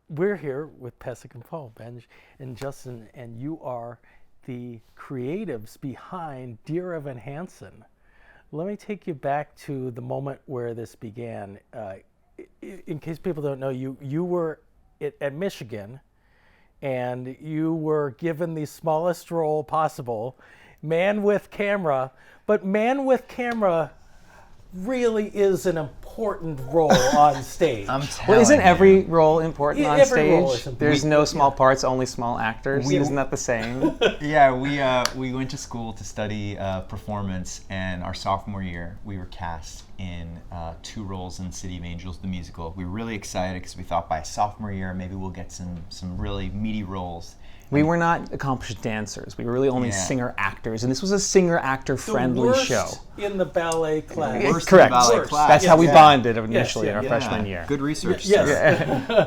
We're here with Pasek and Paul, Benj and Justin, and you are the creatives behind Dear Evan Hansen. Let me take you back to the moment where this began. In case people don't know, you were at Michigan, and you were given the smallest role possible, man with camera, but man with camera really is an important role on stage. Well, isn't every role important on every stage? role is important. There's no small parts, only small actors. Isn't that the saying? Yeah, we went to school to study performance, and our sophomore year we were cast in 2 roles in City of Angels, the musical. We were really excited because we thought by sophomore year maybe we'll get some really meaty roles. We were not accomplished dancers. We were really only singer-actors, and this was a singer-actor-friendly show. In the ballet class. Worst Correct. in the ballet class. That's how we bonded initially in our freshman year. Good research. Yes.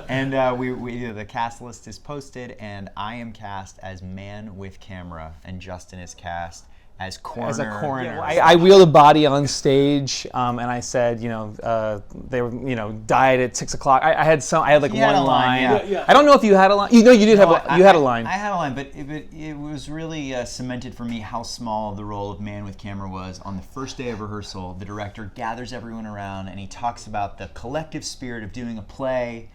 And the cast list is posted, and I am cast as man with camera, and Justin is cast as coroner. As a coroner. Yeah. I wheeled a body on stage, and I said, they were, died at 6 o'clock. I had like one line. Yeah. I don't know if you had a line. You did have a line. I had a line, but it was really cemented for me how small the role of man with camera was. On the first day of rehearsal, the director gathers everyone around, and he talks about the collective spirit of doing a play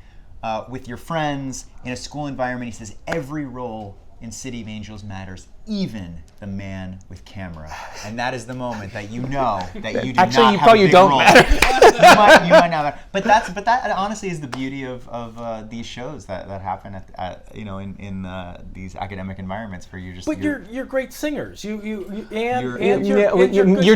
with your friends in a school environment. He says every role in City of Angels matters, even the man with camera. And that is the moment that you know that you do Actually, not you have probably a big don't role. matter. you might not matter. But that honestly is the beauty of these shows that happen in these academic environments where you're just. But you're great singers. You're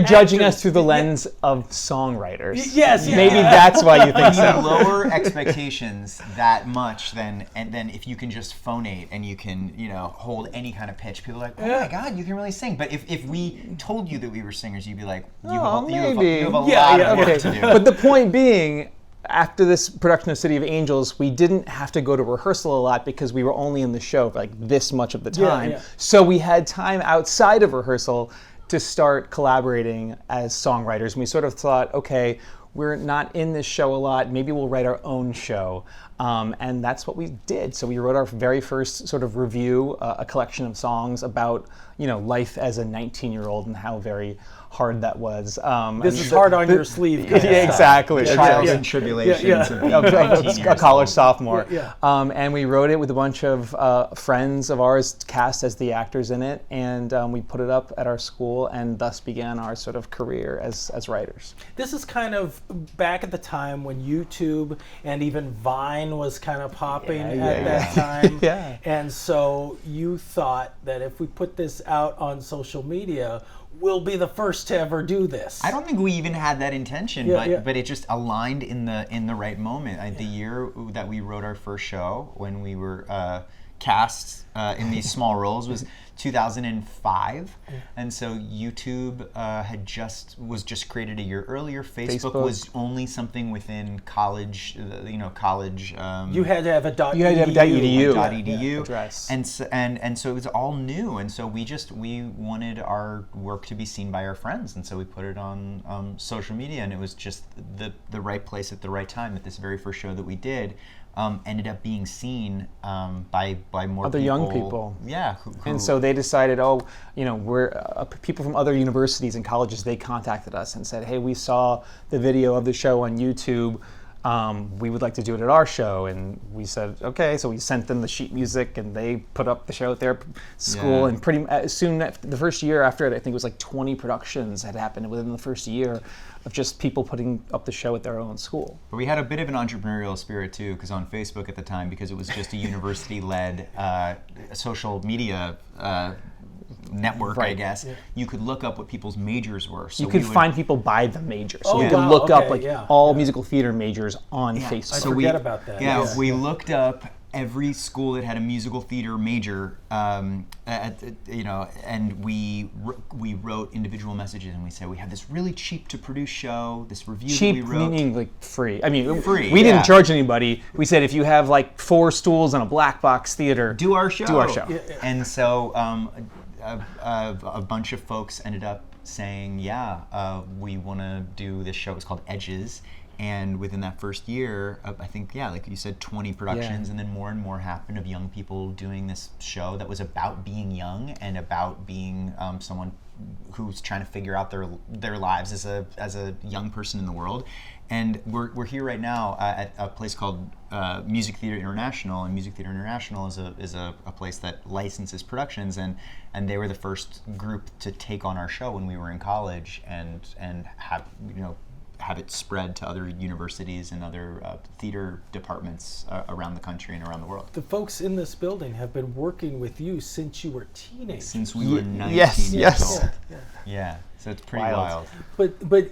judging actors. us through the lens of songwriters. Yes. Maybe that's why you think you so. lower expectations that much than if you can just phonate and you can hold any kind of pitch. People are like, oh my God, you can really sing. But if we told you that we were singers, you'd be like, you have a lot of work to do. But the point being, after this production of City of Angels, we didn't have to go to rehearsal a lot because we were only in the show for like this much of the time. Yeah. So we had time outside of rehearsal to start collaborating as songwriters. And we sort of thought, okay, we're not in this show a lot, maybe we'll write our own show. And that's what we did. So we wrote our very first sort of review, a collection of songs about, life as a 19-year-old and how very hard that was. This is hard on your sleeve. Exactly. The trials and tribulations of being a college sophomore. Yeah. And we wrote it with a bunch of friends of ours cast as the actors in it, and we put it up at our school, and thus began our sort of career as writers. This is kind of back at the time when YouTube and even Vine was kind of popping at that time. Yeah. And so you thought that if we put this out on social media, we'll be the first to ever do this. I don't think we even had that intention, but it just aligned in the right moment. The year that we wrote our first show, when we were cast in these small roles, was 2005, and so YouTube was just created a year earlier. Facebook was only something within college, college. You had to have a You had to have a .edu address, and so it was all new, and so we wanted our work to be seen by our friends, and so we put it on social media, and it was just the right place at the right time. That this very first show that we did ended up being seen by more other young people. Yeah. And so they decided, we're people from other universities and colleges. They contacted us and said, hey, we saw the video of the show on YouTube. We would like to do it at our show. And we said, okay. So we sent them the sheet music, and they put up the show at their school. And pretty soon, the first year after it, I think it was like 20 productions had happened within the first year of just people putting up the show at their own school. But we had a bit of an entrepreneurial spirit too, because on Facebook at the time, because it was just a university-led social media network, I guess, you could look up what people's majors were. So you could find people by the majors. So you could could look up all musical theater majors on Facebook. I forget about that. Yeah, we looked up every school that had a musical theater major, and we wrote individual messages, and we said, we have this really cheap to produce show, this review that we wrote. Cheap meaning like free. I mean, free. We didn't charge anybody. We said, if you have like 4 stools and a black box theater, do our show. And so a bunch of folks ended up saying, we want to do this show. It's called Edges. And within that first year, I think, like you said, 20 productions, and then more and more happened of young people doing this show that was about being young and about being someone who's trying to figure out their lives as a young person in the world. And we're here right now at a place called Music Theater International, and Music Theater International is a place that licenses productions, and they were the first group to take on our show when we were in college and have it spread to other universities and other theater departments around the country and around the world. The folks in this building have been working with you since you were teenagers. Since we were 19 yes. years old. Yeah. Yeah, so it's pretty wild. But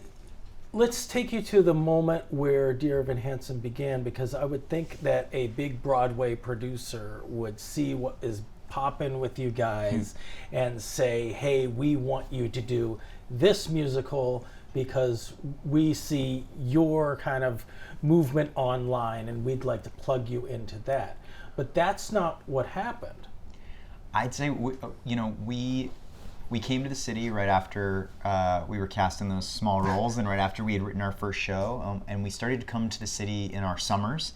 let's take you to the moment where Dear Evan Hansen began, because I would think that a big Broadway producer would see what is popping with you guys and say, hey, we want you to do this musical because we see your kind of movement online and we'd like to plug you into that. But that's not what happened. I'd say, we came to the city right after we were cast in those small roles and right after we had written our first show, and we started to come to the city in our summers.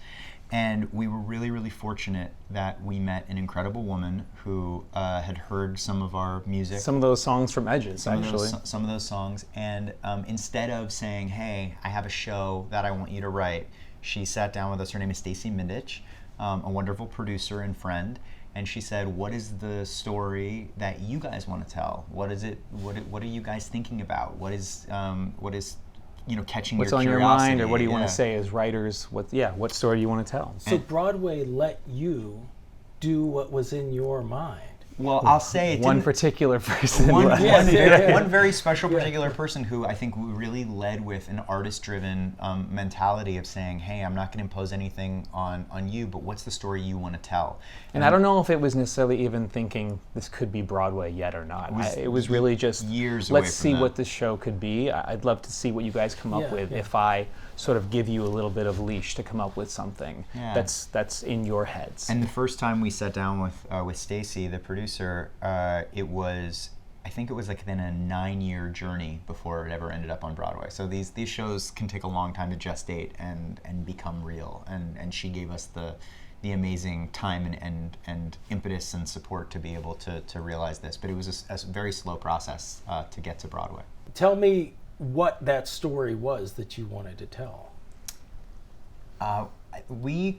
And we were really, really fortunate that we met an incredible woman who had heard some of our music. Some of those songs from Edges, actually. Some of those songs. And instead of saying, hey, I have a show that I want you to write, she sat down with us. Her name is Stacy Mindich, a wonderful producer and friend. And she said, what is the story that you guys want to tell? What is it? What are you guys thinking about? What is catching What's your on curiosity? your mind, or what do you want to say as writers? What story do you want to tell? So Broadway let you do what was in your mind. Well, I'll say it one particular person. One very special particular person who I think really led with an artist-driven mentality of saying, hey, I'm not going to impose anything on you, but what's the story you want to tell? And I don't know if it was necessarily even thinking this could be Broadway yet or not. It was really just, years away let's from see that. what this show could be. I'd love to see what you guys come up with if I sort of give you a little bit of leash to come up with something that's in your heads. And the first time we sat down with Stacy, the producer, I think it was like then a 9-year journey before it ever ended up on Broadway. So these shows can take a long time to gestate and become real. And she gave us the amazing time and impetus and support to be able to realize this. But it was a very slow process to get to Broadway. Tell me what that story was that you wanted to tell. We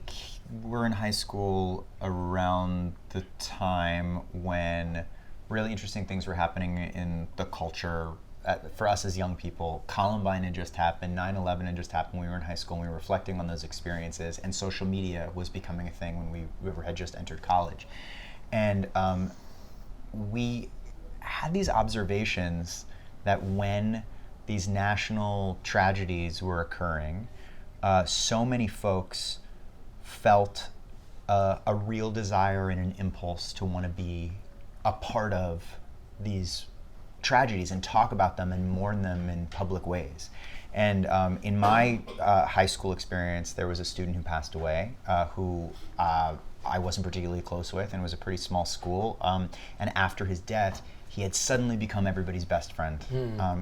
were in high school around the time when really interesting things were happening in the culture for us as young people. Columbine had just happened, 9/11 had just happened when we were in high school, and we were reflecting on those experiences, and social media was becoming a thing when we had just entered college. And we had these observations that when these national tragedies were occurring, so many folks felt a real desire and an impulse to want to be a part of these tragedies and talk about them and mourn them in public ways. And in my high school experience, there was a student who passed away who I wasn't particularly close with, and it was a pretty small school. And after his death, he had suddenly become everybody's best friend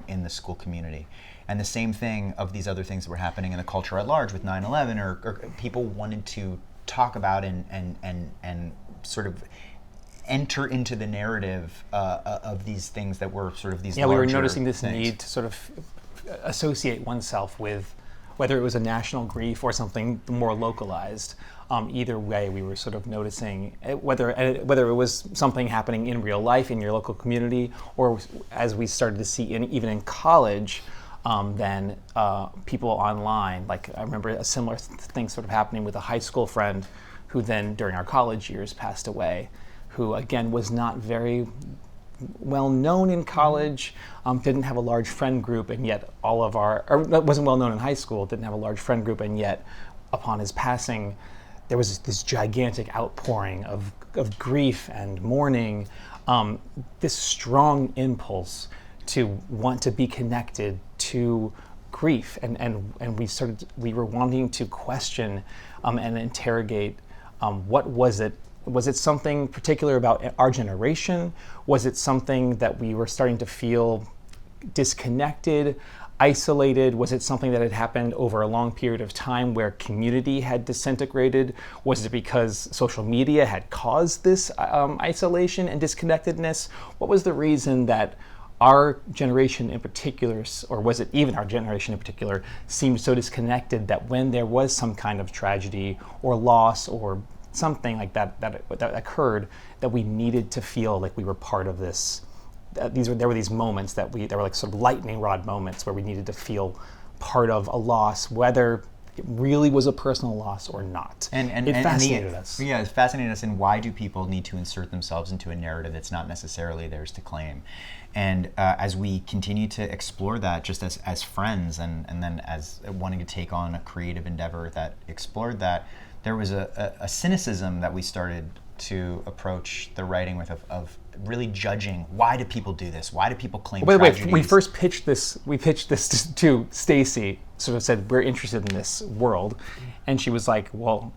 in the school community. And the same thing of these other things that were happening in the culture at large with 9/11, or people wanted to talk about and sort of enter into the narrative of these things that were sort of these larger we were noticing this things. need to sort of associate oneself with, whether it was a national grief or something more localized. Either way, we were sort of noticing whether it was something happening in real life in your local community, or as we started to see even in college, then people online. Like I remember a similar thing sort of happening with a high school friend who then during our college years passed away, who again was not very well known in college, didn't have a large friend group, and yet wasn't well known in high school, didn't have a large friend group, and yet upon his passing, there was this gigantic outpouring of grief and mourning, this strong impulse to want to be connected to grief, and we were wanting to question and interrogate what was it. Was it something particular about our generation? Was it something that we were starting to feel disconnected? isolated? Was it something that had happened over a long period of time where community had disintegrated? Was it because social media had caused this isolation and disconnectedness? What was the reason that our generation in particular, or was it even our generation in particular, seemed so disconnected that when there was some kind of tragedy or loss or something like that occurred, that we needed to feel like we were part of this? There were these moments that were like sort of lightning rod moments where we needed to feel part of a loss, whether it really was a personal loss or not. And it fascinated us. Yeah, it fascinated us. And why do people need to insert themselves into a narrative that's not necessarily theirs to claim? And as we continue to explore that, just as friends, and then as wanting to take on a creative endeavor that explored that, there was a cynicism that we started to approach the writing with of really judging, why do people do this? Why do people claim tragedies? Wait, we pitched this to Stacy, sort of said, we're interested in this world. And she was like, well,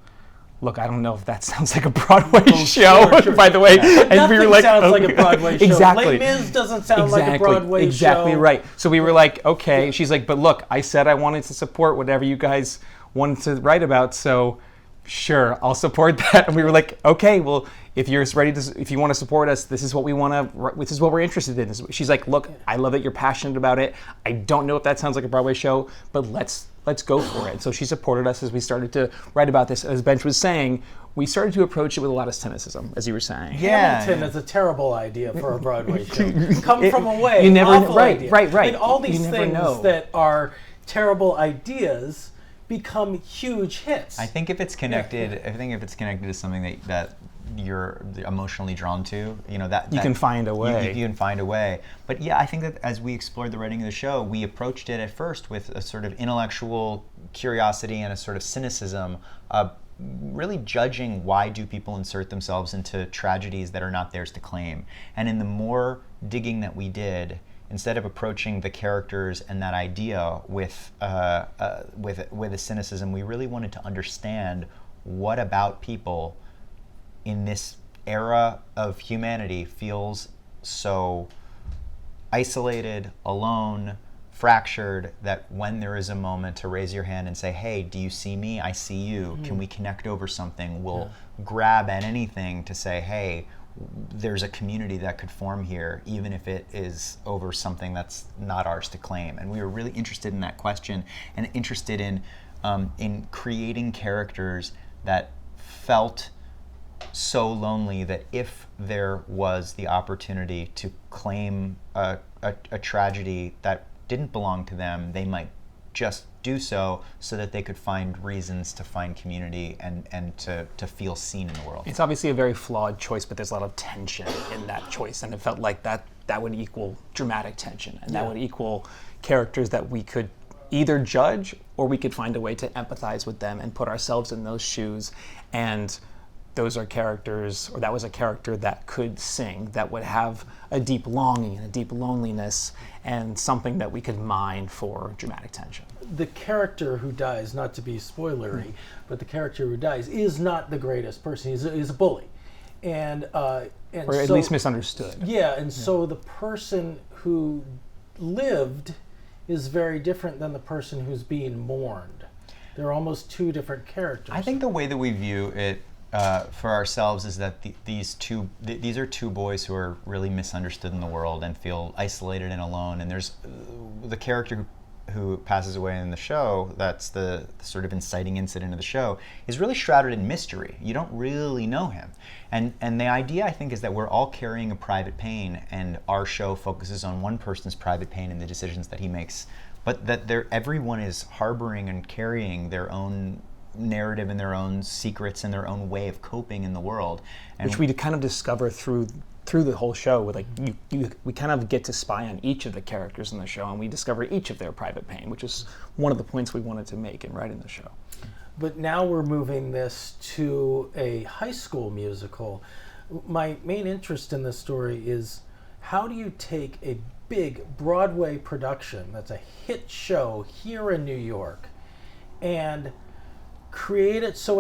look, I don't know if that sounds like a Broadway show, sure. by the way. And Nothing we were like, sounds like a Broadway show. Exactly. Les Mis doesn't sound like a Broadway show. Exactly right. So we were like, okay. She's like, but look, I said I wanted to support whatever you guys wanted to write about, so sure, I'll support that. And we were like, okay, well, if you're ready to, if you want to support us, this is what we want to, this is what we're interested in. She's like, look, I love that you're passionate about it. I don't know if that sounds like a Broadway show, but let's go for it. So she supported us as we started to write about this. As Benj was saying, we started to approach it with a lot of cynicism, as you were saying. Hamilton is a terrible idea for a Broadway show. Come from away. You never, awful idea. right. And all these things that are terrible ideas become huge hits. I think if it's connected, to something that you're emotionally drawn to, that you can find a way. You can find a way. But yeah, I think that as we explored the writing of the show, we approached it at first with a sort of intellectual curiosity and a sort of cynicism, really judging why do people insert themselves into tragedies that are not theirs to claim. And in the more digging that we did, instead of approaching the characters and that idea with a cynicism, we really wanted to understand what about people in this era of humanity feels so isolated, alone, fractured, that when there is a moment to raise your hand and say, hey, do you see me? I see you. Can we connect over something? We'll grab at anything to say, hey, there's a community that could form here, even if it is over something that's not ours to claim. And we were really interested in that question, and interested in creating characters that felt so lonely that if there was the opportunity to claim a tragedy that didn't belong to them, they might just do so that they could find reasons to find community and to feel seen in the world. It's obviously a very flawed choice, but there's a lot of tension in that choice, and it felt like that would equal dramatic tension, and that would equal characters that we could either judge or we could find a way to empathize with them and put ourselves in those shoes. And those are characters, or that was a character that could sing, that would have a deep longing and a deep loneliness, and something that we could mine for dramatic tension. The character who dies, not to be spoilery, but the character who dies is not the greatest person. He's a bully, and or at least misunderstood. Yeah, and so the person who lived is very different than the person who's being mourned. They're almost two different characters. I think the way that we view it for ourselves is that these are two boys who are really misunderstood in the world and feel isolated and alone. And there's the character who passes away in the show, that's the sort of inciting incident of the show, is really shrouded in mystery. You don't really know him. And the idea, I think, is that we're all carrying a private pain, and our show focuses on one person's private pain and the decisions that he makes, but that everyone is harboring and carrying their own narrative and their own secrets and their own way of coping in the world. And which we kind of discover through the whole show. With we kind of get to spy on each of the characters in the show, and we discover each of their private pain, which is one of the points we wanted to make in writing the show. But now we're moving this to a high school musical. My main interest in this story is, how do you take a big Broadway production that's a hit show here in New York and create it so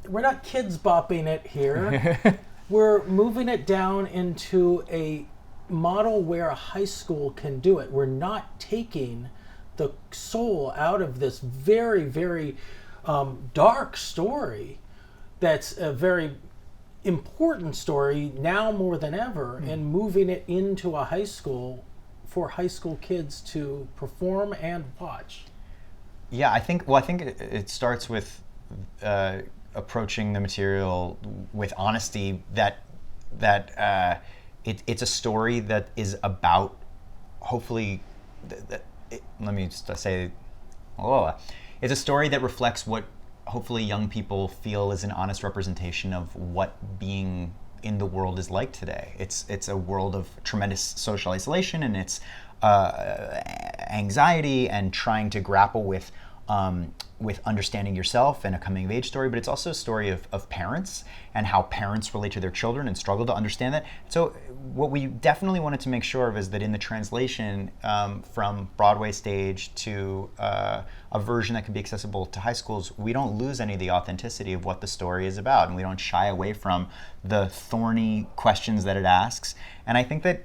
we're not kids bopping it here. We're moving it down into a model where a high school can do it. We're not taking the soul out of this very, very dark story that's a very important story now more than ever, and moving it into a high school for high school kids to perform and watch. Yeah, I think it starts with approaching the material with honesty. It's a story that is about, hopefully, let me just say, it's a story that reflects what hopefully young people feel is an honest representation of what being in the world is like today. It's a world of tremendous social isolation, and it's anxiety and trying to grapple with understanding yourself, and a coming of age story, but it's also a story of parents and how parents relate to their children and struggle to understand that. So what we definitely wanted to make sure of is that in the translation from Broadway stage to a version that can be accessible to high schools, we don't lose any of the authenticity of what the story is about, and we don't shy away from the thorny questions that it asks. And I think that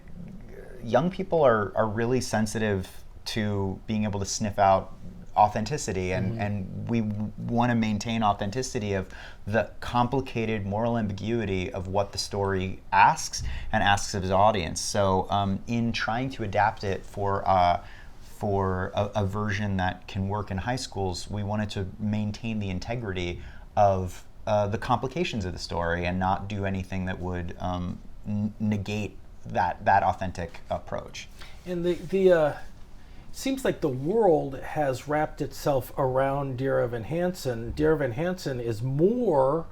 young people are really sensitive to being able to sniff out authenticity, and we want to maintain authenticity of the complicated moral ambiguity of what the story asks of its audience. So in trying to adapt it for a version that can work in high schools, we wanted to maintain the integrity of the complications of the story and not do anything that would negate that authentic approach. And the seems like the world has wrapped itself around Dear Evan Hansen. Dear Evan Hansen is more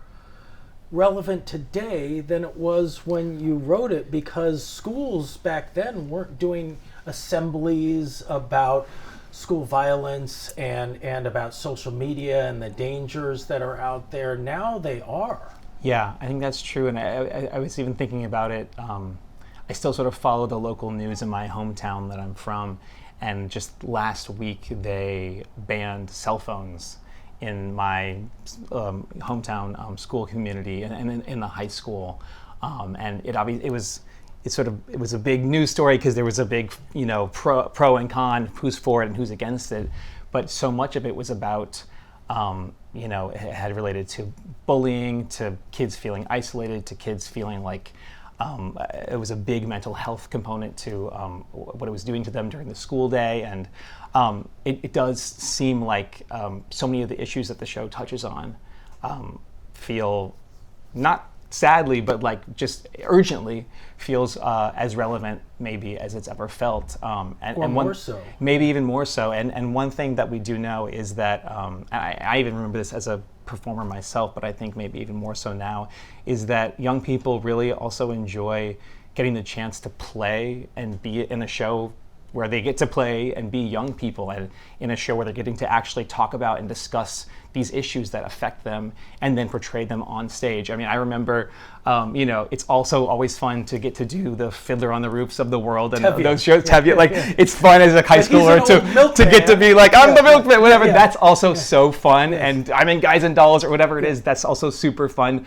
relevant today than it was when you wrote it, because schools back then weren't doing assemblies about school violence and about social media and the dangers that are out there. Now they are. Yeah, I think that's true, and I was even thinking about it. I still sort of follow the local news in my hometown that I'm from, and just last week they banned cell phones in my hometown school community and in the high school, and it was a big news story because there was a big pro and con, who's for it and who's against it, but so much of it was about it had related to bullying, to kids feeling isolated, to kids feeling like it was a big mental health component to what it was doing to them during the school day. And it does seem like so many of the issues that the show touches on feel, not sadly, but like just urgently feels as relevant maybe as it's ever felt. More so. Maybe even more so. And one thing that we do know is that, I even remember this as a performer myself, but I think maybe even more so now, is that young people really also enjoy getting the chance to play and be in a show where they get to play and be young people, and in a show where they're getting to actually talk about and discuss these issues that affect them and then portray them on stage. I mean, I remember, it's also always fun to get to do the Fiddler on the Roofs of the world and those shows. It's fun as a high schooler to get to be like, I'm the milkman, whatever. Yeah. That's also so fun. Yes. And I'm in Guys and Dolls or whatever it is. That's also super fun,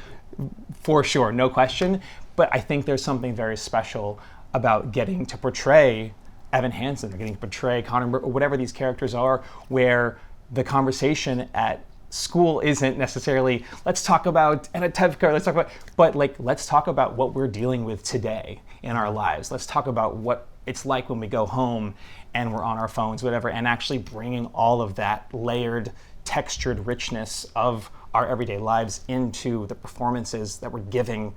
for sure, no question. But I think there's something very special about getting to portray Evan Hansen, or getting to portray Connor, or whatever these characters are, where the conversation at school isn't necessarily, let's talk about Anatevka, let's talk about what we're dealing with today in our lives. Let's talk about what it's like when we go home and we're on our phones, whatever, and actually bringing all of that layered, textured richness of our everyday lives into the performances that we're giving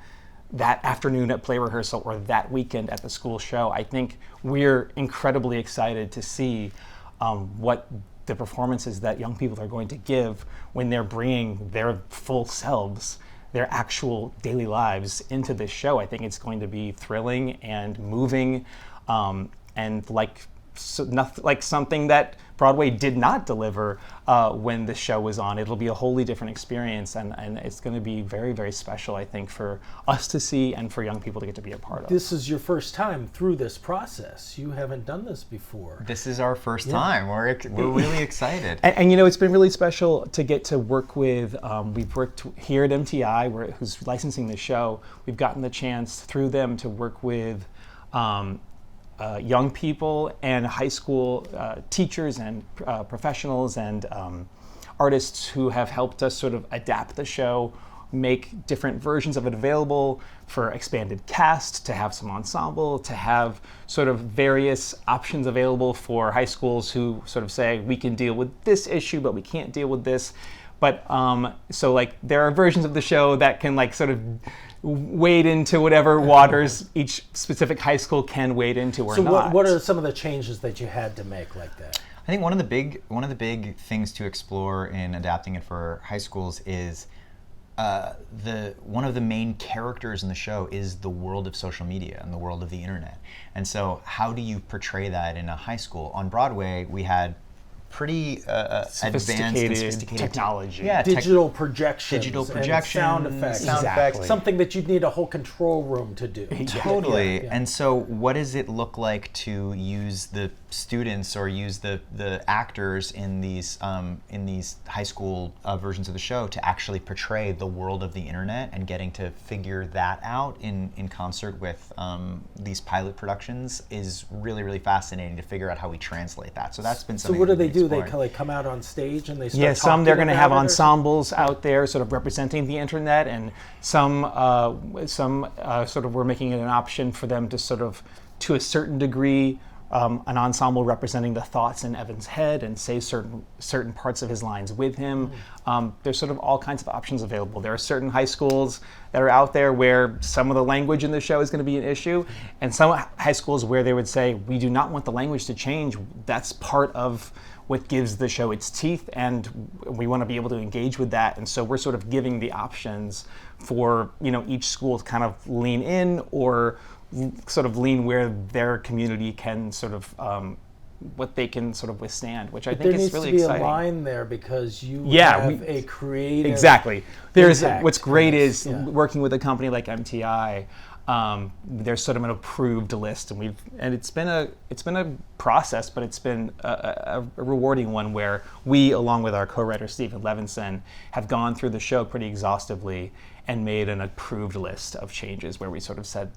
that afternoon at play rehearsal or that weekend at the school show. I think we're incredibly excited to see what the performances that young people are going to give when they're bringing their full selves, their actual daily lives into this show. I think it's going to be thrilling and moving, and like something that Broadway did not deliver when the show was on. It'll be a wholly different experience, and it's going to be very, very special, I think, for us to see and for young people to get to be a part of. This is your first time through this process. You haven't done this before. This is our first time. We're really excited. And it's been really special to get to work with, we've worked here at MTI, who's licensing the show. We've gotten the chance through them to work with young people and high school teachers and professionals and artists who have helped us sort of adapt the show, make different versions of it available for expanded cast, to have some ensemble, to have sort of various options available for high schools who sort of say, we can deal with this issue, but we can't deal with this. But so like there are versions of the show that can like sort of wade into whatever waters each specific high school can wade into or not. So what are some of the changes that you had to make like that? I think one of the big things to explore in adapting it for high schools is one of the main characters in the show is the world of social media and the world of the internet. And so how do you portray that in a high school? On Broadway, we had pretty advanced and sophisticated technology. Yeah, digital projections, and sound effects. Exactly. Something that you'd need a whole control room to do. Totally. Yeah. And so what does it look like to use the students or use the actors in these high school versions of the show to actually portray the world of the internet, and getting to figure that out in concert with these pilot productions is really, really fascinating to figure out how we translate that. So that's been something. So what do we've they been do? They exploring. come out on stage and they start Yeah, some they're going to have talking about it, or ensembles out there sort of representing the internet, and some sort of we're making it an option for them to sort of, to a certain degree, an ensemble representing the thoughts in Evan's head and say certain parts of his lines with him. There's sort of all kinds of options available. There are certain high schools that are out there where some of the language in the show is going to be an issue, and some high schools where they would say, we do not want the language to change. That's part of what gives the show its teeth, and we want to be able to engage with that. And so we're sort of giving the options for each school to kind of lean in or sort of lean where their community can sort of what they can sort of withstand, which I think is really exciting. There needs to be a line there because you have a creative. Exactly. There's what's great is Yeah. working with a company like MTI. There's sort of an approved list, and it's been a process, but it's been a rewarding one where we, along with our co-writer Stephen Levinson, have gone through the show pretty exhaustively and made an approved list of changes where we sort of said,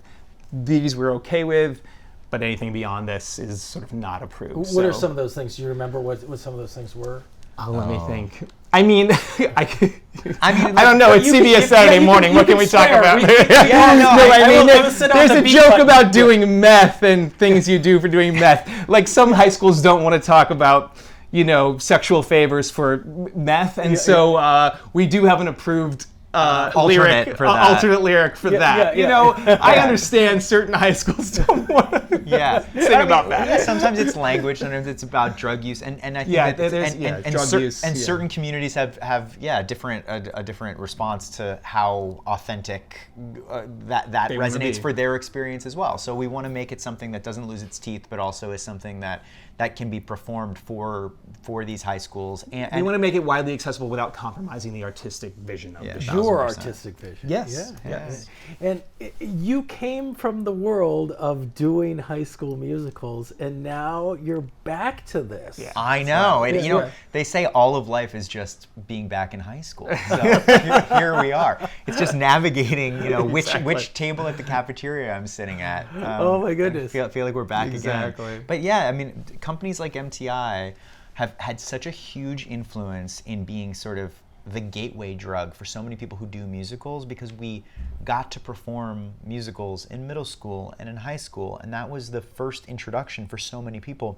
these we're okay with, but anything beyond this is sort of not approved. What are some of those things? Do you remember what some of those things were? Let me think. I mean, I I don't know. It's CBS Saturday morning. What can we talk about? There's a joke about doing meth and things you do for doing meth. Like some high schools don't want to talk about, sexual favors for meth, and so we do have an approved alternate lyric, for that. alternate lyric for that. I understand certain high schools don't want to sing about that. Yeah, sometimes it's language, sometimes it's about drug use, and I think drug use. Certain communities have a different response to how authentic that resonates for their experience as well. So we want to make it something that doesn't lose its teeth, but also is something that can be performed for these high schools. And we want to make it widely accessible without compromising the artistic vision of the show. Your artistic vision. Yes. Yeah. Yes. And you came from the world of doing high school musicals, and now you're back to this. Yeah. I know. And they say all of life is just being back in high school. So here we are. It's just navigating, which table at the cafeteria I'm sitting at. Oh my goodness. Feel like we're back Exactly. again. But yeah, I mean, companies like MTI have had such a huge influence in being sort of the gateway drug for so many people who do musicals, because we got to perform musicals in middle school and in high school, and that was the first introduction for so many people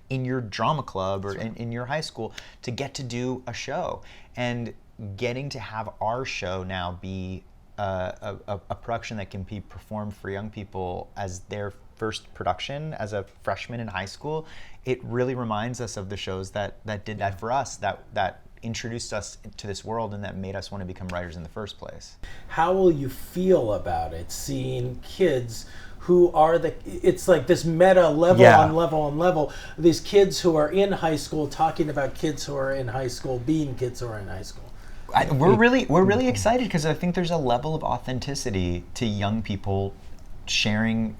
in your drama club or in your high school to get to do a show. And getting to have our show now be a production that can be performed for young people as their first production as a freshman in high school, it really reminds us of the shows that did that for us, that introduced us to this world and that made us want to become writers in the first place. How will you feel about it, seeing kids who are it's like this meta level on level on level, these kids who are in high school talking about kids who are in high school being kids who are in high school? We're really excited because I think there's a level of authenticity to young people sharing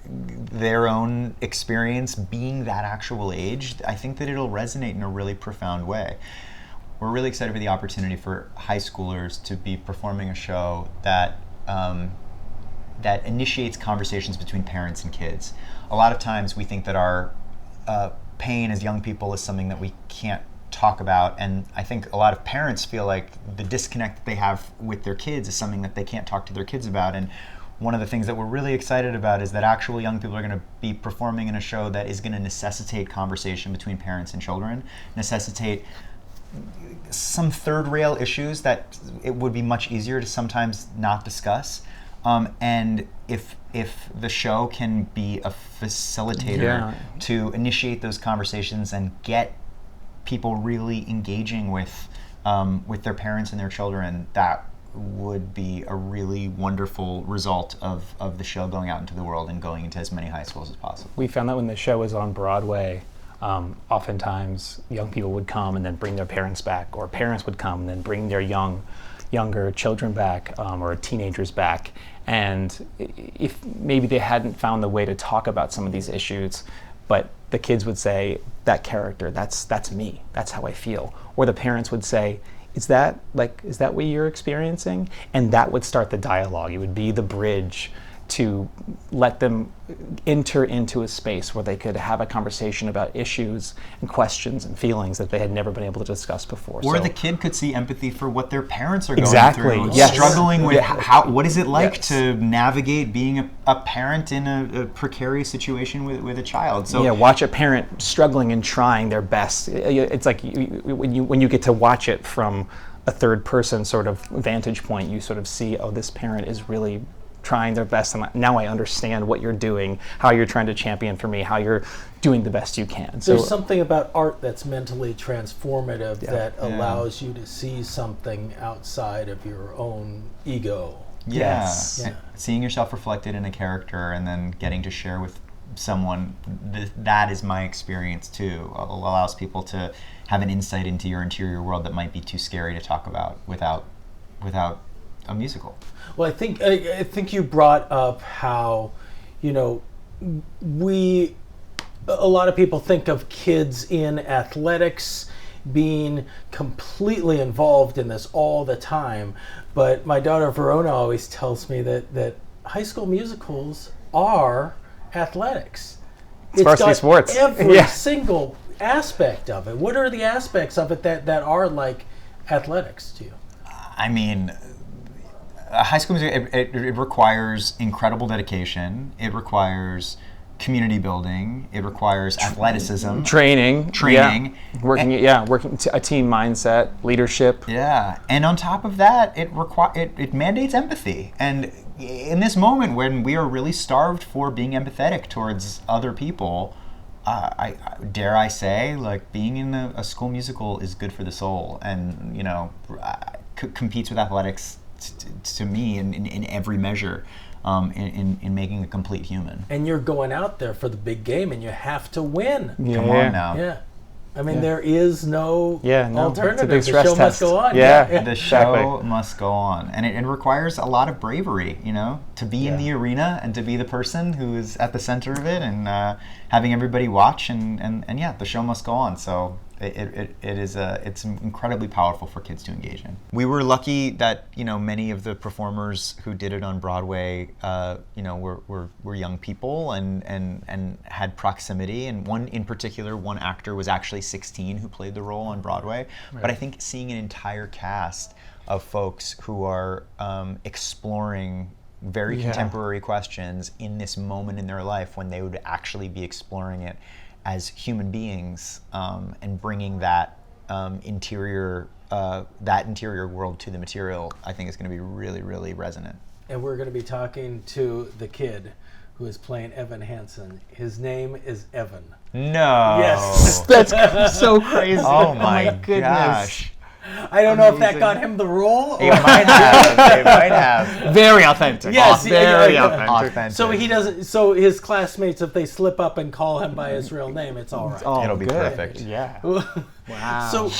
their own experience being that actual age. I think that it'll resonate in a really profound way. We're really excited for the opportunity for high schoolers to be performing a show that that initiates conversations between parents and kids. A lot of times we think that our pain as young people is something that we can't talk about, and I think a lot of parents feel like the disconnect that they have with their kids is something that they can't talk to their kids about. And one of the things that we're really excited about is that actual young people are going to be performing in a show that is going to necessitate conversation between parents and children, necessitate some third rail issues that it would be much easier to sometimes not discuss. And if the show can be a facilitator to initiate those conversations and get people really engaging with their parents and their children, that would be a really wonderful result of the show going out into the world and going into as many high schools as possible. We found that when the show was on Broadway, oftentimes young people would come and then bring their parents back, or parents would come and then bring their younger children back, or teenagers back. And if maybe they hadn't found the way to talk about some of these issues, but the kids would say, that character, that's me, that's how I feel. Or the parents would say, is that what you're experiencing? And that would start the dialogue. It would be the bridge to let them enter into a space where they could have a conversation about issues and questions and feelings that they had never been able to discuss before. Or the kid could see empathy for what their parents are going through, yes. struggling with what is it like to navigate being a parent in a precarious situation with a child. So watch a parent struggling and trying their best. It's like when you get to watch it from a third person sort of vantage point, you sort of see, oh, this parent is really trying their best, and now I understand what you're doing, how you're trying to champion for me, how you're doing the best you can. There's something about art that's mentally transformative that allows you to see something outside of your own ego. Yes. Yeah. Seeing yourself reflected in a character and then getting to share with someone, that is my experience too. It allows people to have an insight into your interior world that might be too scary to talk about without a musical. Well, I think you brought up how, a lot of people think of kids in athletics being completely involved in this all the time, but my daughter Verona always tells me that high school musicals are athletics. It's varsity sports. Every single aspect of it. What are the aspects of it that are like athletics to you? I mean, high school music, it requires incredible dedication. It requires community building. It requires athleticism. Training. Yeah. Working a team mindset, leadership. Yeah. And on top of that, it mandates empathy. And in this moment when we are really starved for being empathetic towards other people, I dare I say, like, being in a school musical is good for the soul, and competes with athletics to me in every measure, in making a complete human. And you're going out there for the big game, and you have to win. Come on now. Yeah. I mean, there is no alternative. It's a big the stress show test. must go on. The show must go on. And it requires a lot of bravery, to be in the arena and to be the person who is at the center of it, and having everybody watch, and the show must go on. So it's incredibly powerful for kids to engage in. We were lucky that many of the performers who did it on Broadway were young people and had proximity, and one actor was actually 16 who played the role on Broadway. Right. But I think seeing an entire cast of folks who are exploring very contemporary questions in this moment in their life when they would actually be exploring it as human beings, and bringing that interior world to the material, I think is going to be really, really resonant. And we're going to be talking to the kid who is playing Evan Hansen. His name is Evan. No. Yes. That's so crazy. Oh my goodness. Gosh. I don't know if that got him the role. It might have. Very authentic. Yes, very authentic. So he doesn't. So his classmates, if they slip up and call him by his real name, it's all right. It'll be perfect. Yeah. Wow. So,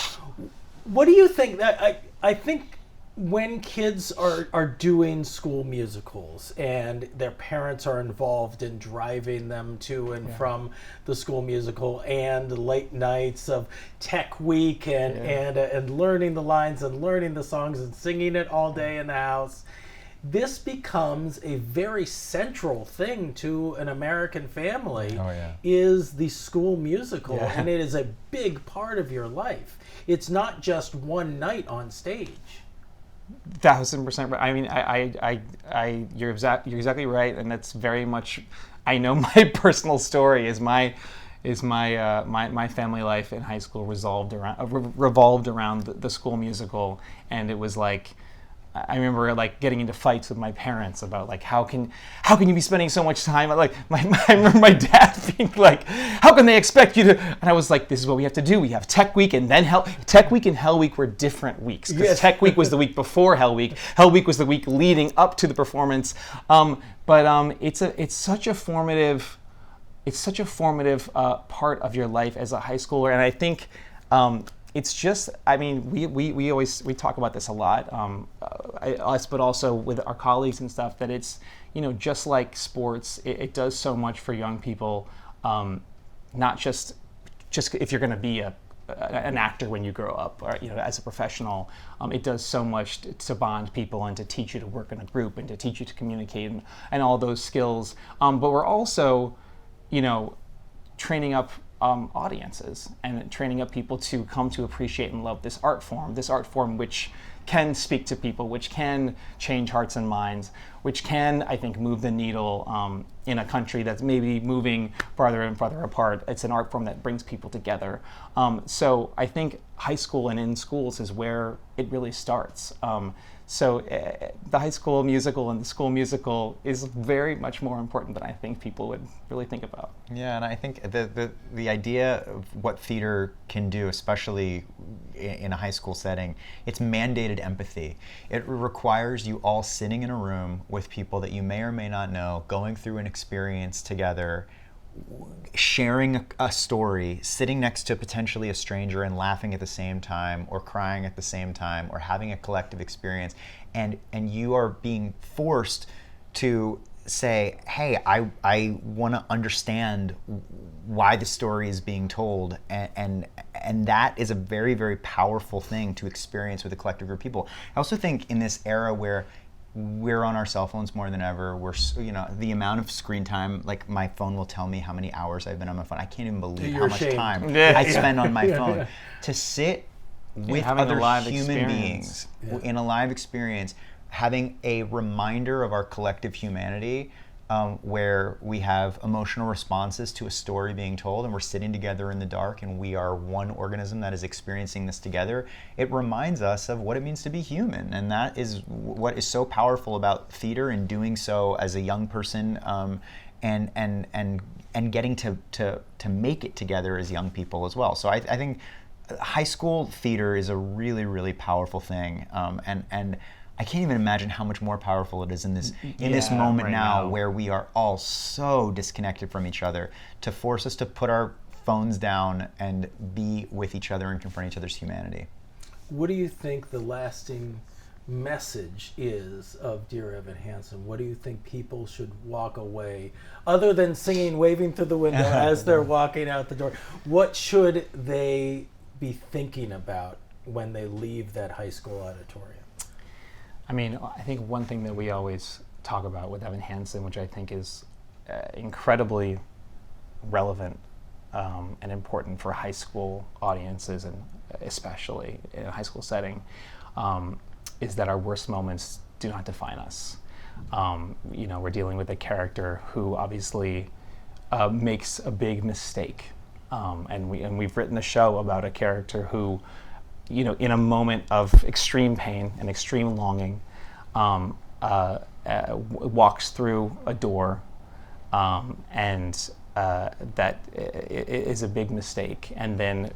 what do you think? I think when kids are doing school musicals and their parents are involved in driving them to and from the school musical, and the late nights of tech week and learning the lines and learning the songs and singing it all day in the house, this becomes a very central thing to an American family. Oh, yeah. Is the school musical, Yeah. and it is a big part of your life. It's not just one night on stage. 1,000% right. I mean, you're exactly right, and that's very much. I know my personal story is my family life in high school revolved around the school musical, and it was like. I remember like getting into fights with my parents about like how can you be spending so much time, like I remember my dad being like, how can they expect you to, and I was like, this is what we have to do. We have Tech Week and then Tech Week and Hell Week were different weeks, because Yes. Tech Week was the week before Hell Week. Hell Week was the week leading up to the performance. But it's such a formative part of your life as a high schooler, and I think it's just, I mean, we always talk about this a lot, us, but also with our colleagues and stuff, that it's, just like sports, it does so much for young people, not just if you're going to be an actor when you grow up, or as a professional, it does so much to bond people and to teach you to work in a group and to teach you to communicate and all those skills. But we're also, training up audiences and training up people to come to appreciate and love this art form which can speak to people, which can change hearts and minds, which can, I think, move the needle in a country that's maybe moving farther and farther apart. It's an art form that brings people together. So I think high school and in schools is where it really starts. So the high school musical and the school musical is very much more important than I think people would really think about. Yeah, and I think the idea of what theater can do, especially in a high school setting, it's mandated empathy. It requires you all sitting in a room with people that you may or may not know, going through an experience together, sharing a story, sitting next to potentially a stranger and laughing at the same time, or crying at the same time, or having a collective experience, and you are being forced to say, hey, I want to understand why the story is being told, and that is a very, very powerful thing to experience with a collective group of people. I also think in this era where we're on our cell phones more than ever, the amount of screen time, like my phone will tell me how many hours I've been on my phone. I can't even believe how much time I spend on my phone. To sit with other human beings in a live experience, having a reminder of our collective humanity, where we have emotional responses to a story being told, and we're sitting together in the dark, and we are one organism that is experiencing this together. It reminds us of what it means to be human, and that is what is so powerful about theater, and doing so as a young person, and getting to make it together as young people as well. So I think high school theater is a really, really powerful thing, and I can't even imagine how much more powerful it is in this moment right now, where we are all so disconnected from each other, to force us to put our phones down and be with each other and confront each other's humanity. What do you think the lasting message is of Dear Evan Hansen? What do you think people should walk away, other than singing, waving through the window as they're walking out the door? What should they be thinking about when they leave that high school auditorium? I mean, I think one thing that we always talk about with Evan Hansen, which I think is incredibly relevant and important for high school audiences, and especially in a high school setting, is that our worst moments do not define us. We're dealing with a character who obviously makes a big mistake, and we've written a show about a character who, in a moment of extreme pain and extreme longing, walks through a door, and that is a big mistake. And then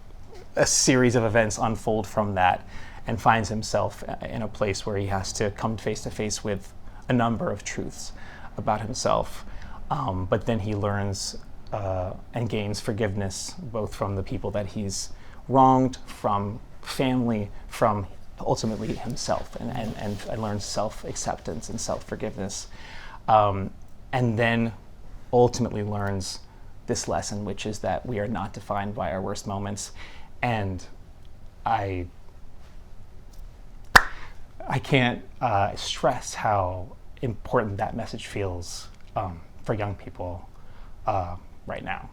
a series of events unfold from that, and finds himself in a place where he has to come face to face with a number of truths about himself. But then he learns and gains forgiveness, both from the people that he's wronged, from family, from ultimately himself, and learns self-acceptance and self-forgiveness, and then ultimately learns this lesson, which is that we are not defined by our worst moments. And I can't stress how important that message feels for young people right now.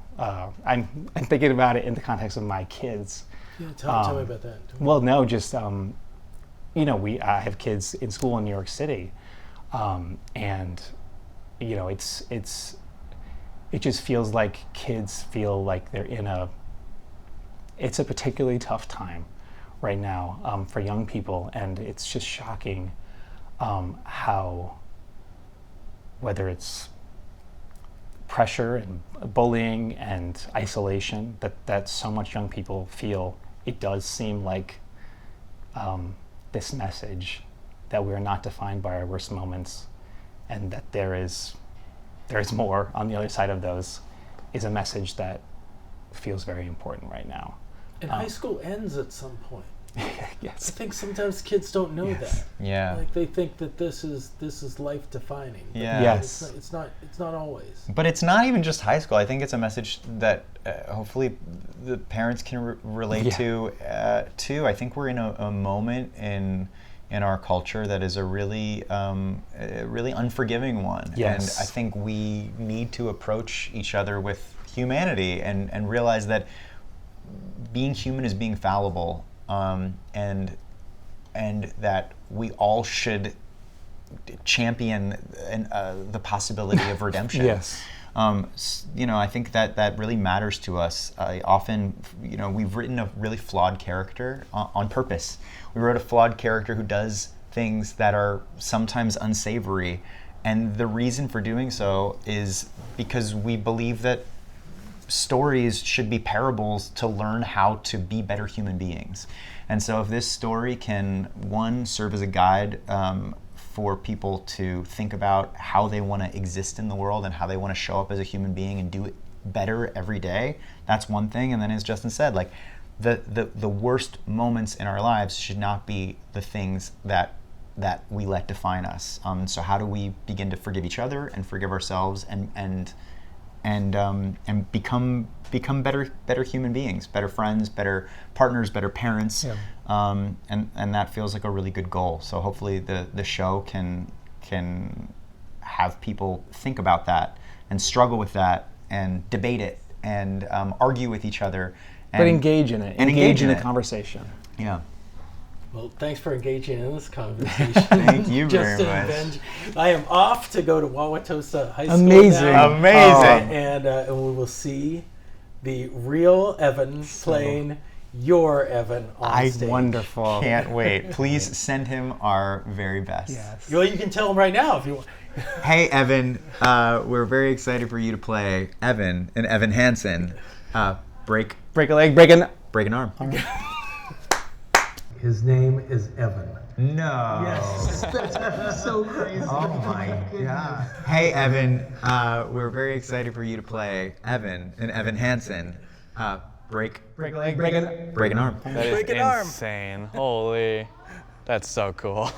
I'm thinking about it in the context of my kids. Yeah, tell me about that. Well, no, just I have kids in school in New York City, and it just feels like kids feel like they're it's a particularly tough time right now for young people, and it's just shocking how, whether it's pressure and bullying and isolation that so much young people feel, it does seem like this message that we're not defined by our worst moments, and that there is more on the other side of those, is a message that feels very important right now. And high school ends at some point. Yes. I think sometimes kids don't know that. Yeah. Like they think that this is life defining. Yeah. Yes. It's not always. But it's not even just high school. I think it's a message that hopefully the parents can relate to too. I think we're in a moment in our culture that is a really unforgiving one. Yes. And I think we need to approach each other with humanity and realize that being human is being fallible, and that we all should champion the possibility of redemption. Yes. I think that really matters to us. Often, we've written a really flawed character on purpose. We wrote a flawed character who does things that are sometimes unsavory, and the reason for doing so is because we believe that stories should be parables to learn how to be better human beings. And so if this story can, one, serve as a guide for people to think about how they want to exist in the world and how they want to show up as a human being and do it better every day, that's one thing. And then, as Justin said, like the worst moments in our lives should not be the things that we let define us. So how do we begin to forgive each other and forgive ourselves and become better human beings, better friends, better partners, better parents, and that feels like a really good goal. So hopefully the show can have people think about that and struggle with that and debate it and argue with each other, But engage in it. and Engage in in the it. conversation. Yeah. Well, thanks for enging in this conversation. Thank you very Justin much. and Benj. I am off to go to Wauwatosa High School Amazing. now. Amazing. And we will see the real Evan playing your Evan on stage. Wonderful. Can't wait. Please send him our very best. Yes. Well, you can tell him right now if you want. Hey, Evan, we're very excited for you to play Evan and Evan Hansen. Break Break a leg, break an an arm. His name is Evan. No. Yes. That's so crazy. Oh my God. Hey, Evan, we're very excited for you to play Evan and Evan Hansen. Break a leg, break an an arm. That is Break an arm. insane. Holy. That's so cool.